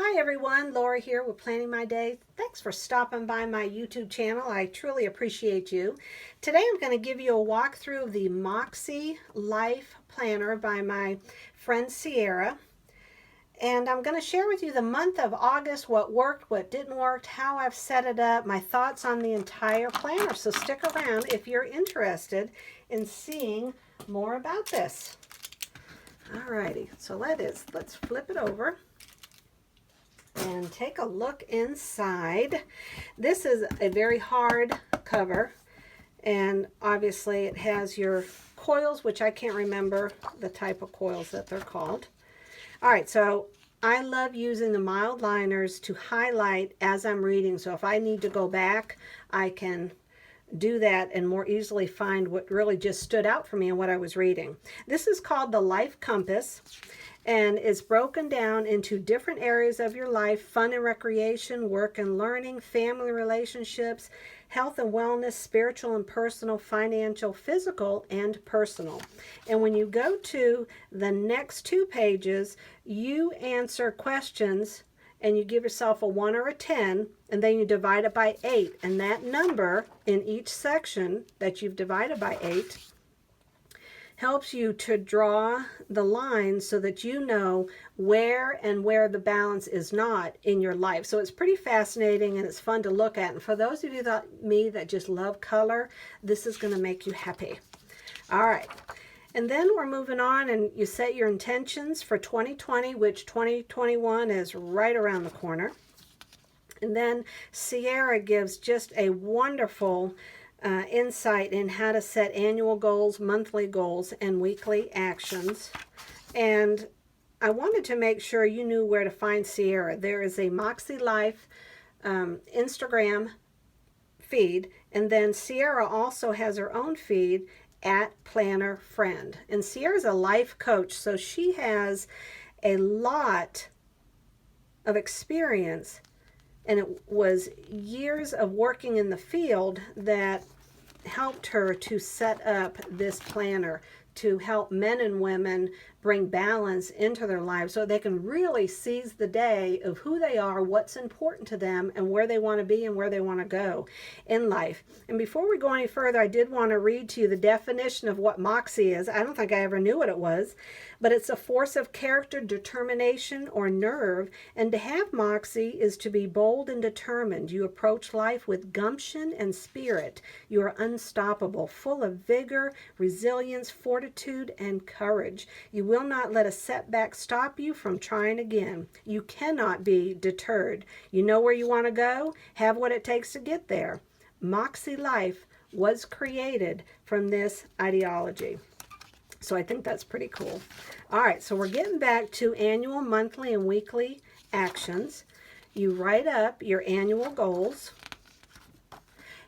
Hi everyone, Laura here with Planning My Day. Thanks for stopping by my YouTube channel. I truly appreciate you. Today I'm going to give you a walkthrough of the Mäksé Life Planner by my friend Sierra. And I'm going to share with you the month of August, what worked, what didn't work, how I've set it up, my thoughts on the entire planner. So stick around if you're interested in seeing more about this. Alrighty, so let's flip it over and take a look inside. This is a very hard cover, and obviously it has your coils, which I can't remember the type of coils that they're called. All right, so I love using the mild liners to highlight as I'm reading, so if I need to go back, I can do that and more easily find what really just stood out for me in what I was reading. This is called the Life Compass, and it's broken down into different areas of your life: fun and recreation, work and learning, family relationships, health and wellness, spiritual and personal, financial, physical, and personal. And when you go to the next 2 pages, you answer questions and you give yourself a 1 or a 10, and then you divide it by 8. And that number in each section that you've divided by 8 helps you to draw the lines so that you know where the balance is not in your life. So it's pretty fascinating and it's fun to look at. And for those of you that just love color, this is going to make you happy. All right. And then we're moving on, and you set your intentions for 2020, which 2021 is right around the corner. And then Sierra gives just a wonderful insight in how to set annual goals, monthly goals, and weekly actions. And I wanted to make sure you knew where to find Sierra. There is a Mäksé Life Instagram feed, and then Sierra also has her own feed at Planner Friend. And Sierra's a life coach, so she has a lot of experience, and it was years of working in the field that helped her to set up this planner to help men and women bring balance into their lives so they can really seize the day of who they are, what's important to them, and where they want to be and where they want to go in life. And before we go any further, I did want to read to you the definition of what Mäksé is. I don't think I ever knew what it was, but it's a force of character, determination, or nerve. And to have Mäksé is to be bold and determined. You approach life with gumption and spirit. You are unstoppable, full of vigor, resilience, fortitude, and courage. You will not let a setback stop you from trying again. You cannot be deterred. You know where you want to go, have what it takes to get there. Mäksé Life was created from this ideology. So I think that's pretty cool. All right, so we're getting back to annual, monthly, and weekly actions. You write up your annual goals.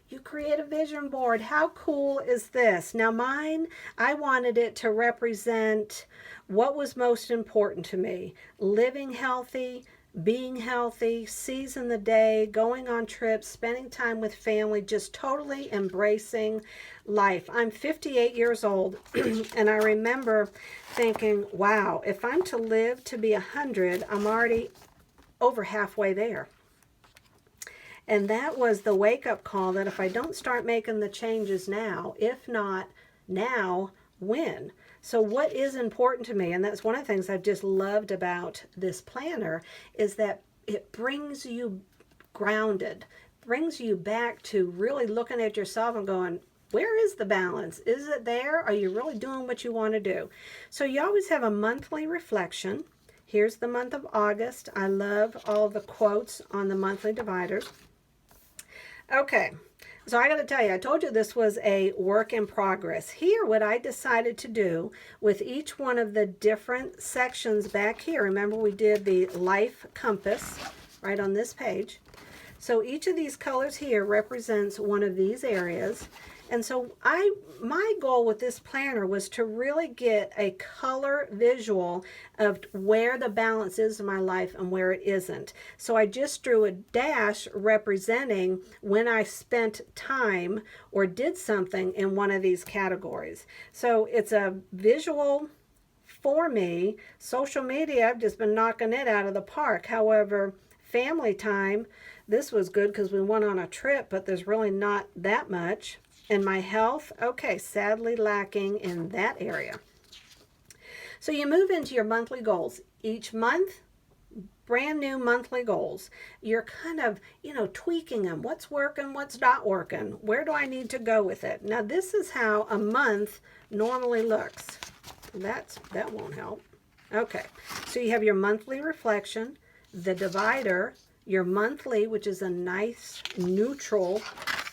You create a vision board. How cool is this? Now mine, I wanted it to represent what was most important to me: living healthy, being healthy, seizing the day, going on trips, spending time with family, just totally embracing life. I'm 58 years old, and I remember thinking, wow, if I'm to live to be 100, I'm already over halfway there. And that was the wake-up call that if I don't start making the changes now, if not now, when? So what is important to me, and that's one of the things I've just loved about this planner, is that it brings you grounded, brings you back to really looking at yourself and going, where is the balance? Is it there? Are you really doing what you want to do? So you always have a monthly reflection. Here's the month of August. I love all the quotes on the monthly dividers. Okay, so I got to tell you, I told you this was a work in progress. Here, what I decided to do with each one of the different sections back here, remember we did the Life Compass right on this page. So each of these colors here represents one of these areas. And so my goal with this planner was to really get a color visual of where the balance is in my life and where it isn't. So I just drew a dash representing when I spent time or did something in one of these categories. So it's a visual for me. Social media, I've just been knocking it out of the park. However, family time, this was good because we went on a trip, but there's really not that much. And my health, okay, sadly lacking in that area. So you move into your monthly goals. Each month, brand new monthly goals. You're kind of, tweaking them. What's working, what's not working? Where do I need to go with it? Now, this is how a month normally looks. That won't help. Okay, so you have your monthly reflection, the divider, your monthly, which is a nice neutral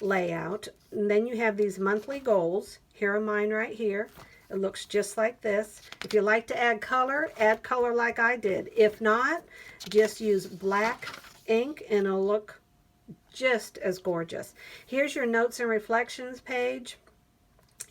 layout. And then you have these monthly goals. Here are mine right here. It looks just like this. If you like to add color like I did. If not, just use black ink and it'll look just as gorgeous. Here's your notes and reflections page.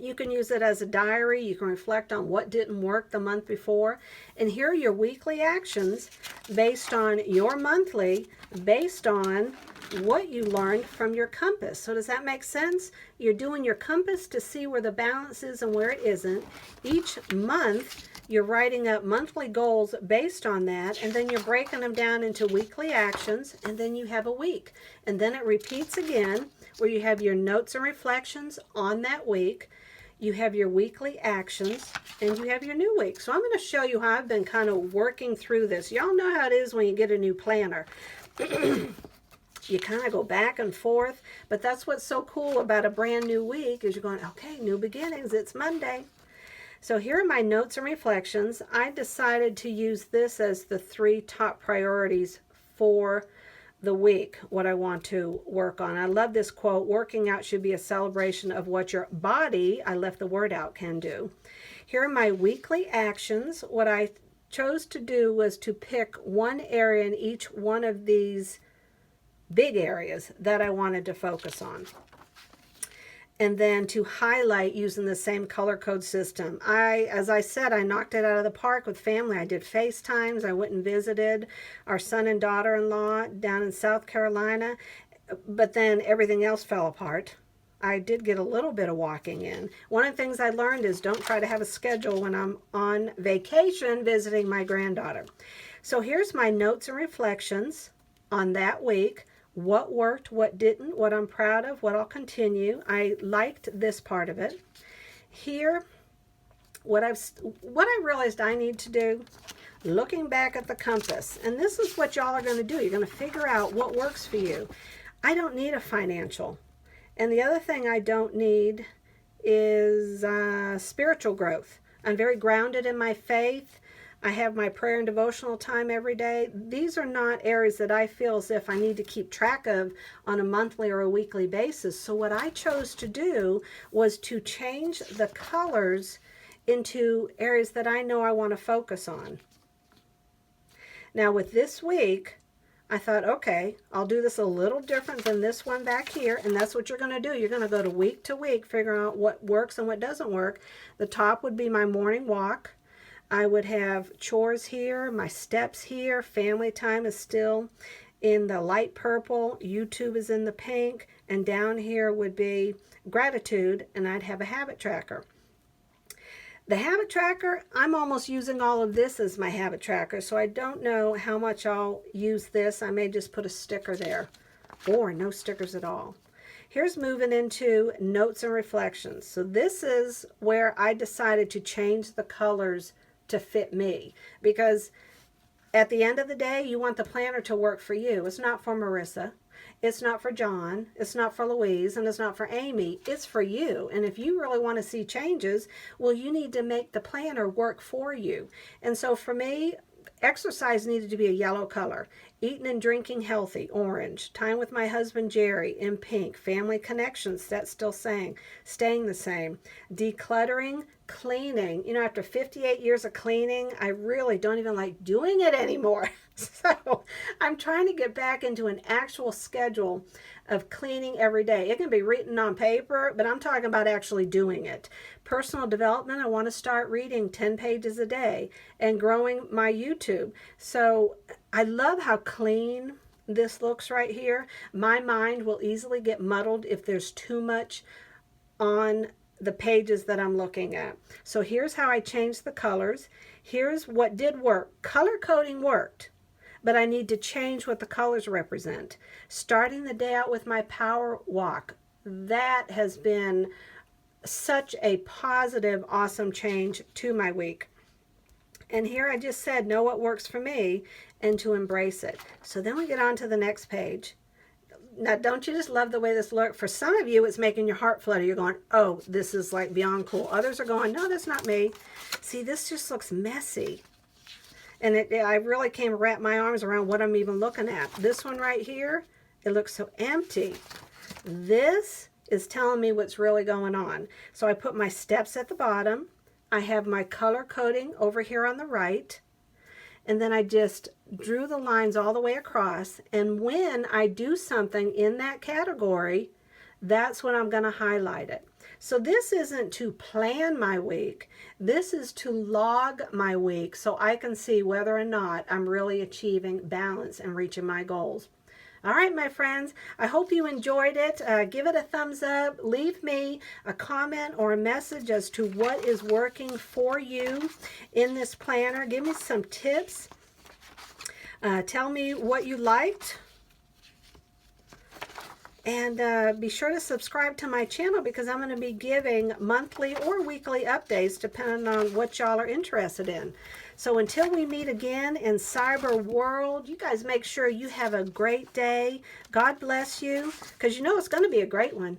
You can use it as a diary. You can reflect on what didn't work the month before. And here are your weekly actions based on your monthly, based on what you learned from your compass. So does that make sense? You're doing your compass to see where the balance is and where it isn't. Each month, you're writing up monthly goals based on that, and then you're breaking them down into weekly actions, and then you have a week. And then it repeats again, where you have your notes and reflections on that week. You have your weekly actions, and you have your new week. So I'm going to show you how I've been kind of working through this. Y'all know how it is when you get a new planner. You kind of go back and forth, but that's what's so cool about a brand new week is you're going, okay, new beginnings, it's Monday. So here are my notes and reflections. I decided to use this as the 3 top priorities for the week, what I want to work on. I love this quote, working out should be a celebration of what your body, I left the word out, can do. Here are my weekly actions. What I chose to do was to pick one area in each one of these big areas that I wanted to focus on. And then to highlight using the same color code system. As I said, I knocked it out of the park with family. I did FaceTimes. I went and visited our son and daughter-in-law down in South Carolina. But then everything else fell apart. I did get a little bit of walking in. One of the things I learned is don't try to have a schedule when I'm on vacation visiting my granddaughter. So here's my notes and reflections on that week. What worked, what didn't, what I'm proud of, what I'll continue. I liked this part of it. Here, what I realized I need to do, looking back at the compass, and this is what y'all are going to do. You're going to figure out what works for you. I don't need a financial. And the other thing I don't need is spiritual growth. I'm very grounded in my faith. I have my prayer and devotional time every day. These are not areas that I feel as if I need to keep track of on a monthly or a weekly basis. So what I chose to do was to change the colors into areas that I know I want to focus on. Now with this week, I thought, okay, I'll do this a little different than this one back here, and that's what you're going to do. You're going to go to week, figuring out what works and what doesn't work. The top would be my morning walk. I would have chores here, my steps here, family time is still in the light purple, YouTube is in the pink, and down here would be gratitude, and I'd have a habit tracker. The habit tracker, I'm almost using all of this as my habit tracker, so I don't know how much I'll use this. I may just put a sticker there, or no stickers at all. Here's moving into notes and reflections. So this is where I decided to change the colors to fit me, because at the end of the day, you want the planner to work for you. It's not for Marissa, it's not for John, it's not for Louise, and it's not for Amy. It's for you. And if you really want to see changes, well, you need to make the planner work for you. And so for me, exercise needed to be a yellow color. Eating and drinking healthy, orange. Time with my husband, Jerry, in pink. Family connections, that's still staying the same. Decluttering, cleaning. You know, after 58 years of cleaning, I really don't even like doing it anymore. So I'm trying to get back into an actual schedule of cleaning every day. It can be written on paper, but I'm talking about actually doing it. Personal development, I want to start reading 10 pages a day and growing my YouTube. So I love how clean this looks right here. My mind will easily get muddled if there's too much on the pages that I'm looking at. So here's how I changed the colors. Here's what did work. Color coding worked, but I need to change what the colors represent. Starting the day out with my power walk. That has been such a positive, awesome change to my week. And here I just said, know what works for me and to embrace it. So then we get on to the next page. Now, don't you just love the way this looks? For some of you, it's making your heart flutter. You're going, oh, this is like beyond cool. Others are going, no, that's not me. See, this just looks messy. And I really can't wrap my arms around what I'm even looking at. This one right here, it looks so empty. This is telling me what's really going on. So I put my steps at the bottom. I have my color coding over here on the right. And then I just drew the lines all the way across. And when I do something in that category, that's when I'm going to highlight it. So this isn't to plan my week. This is to log my week so I can see whether or not I'm really achieving balance and reaching my goals. All right, my friends, I hope you enjoyed it. Give it a thumbs up. Leave me a comment or a message as to what is working for you in this planner. Give me some tips. Tell me what you liked. And be sure to subscribe to my channel because I'm going to be giving monthly or weekly updates depending on what y'all are interested in. So until we meet again in cyber world, you guys make sure you have a great day. God bless you, because you know it's going to be a great one.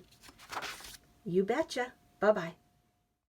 You betcha. Bye-bye.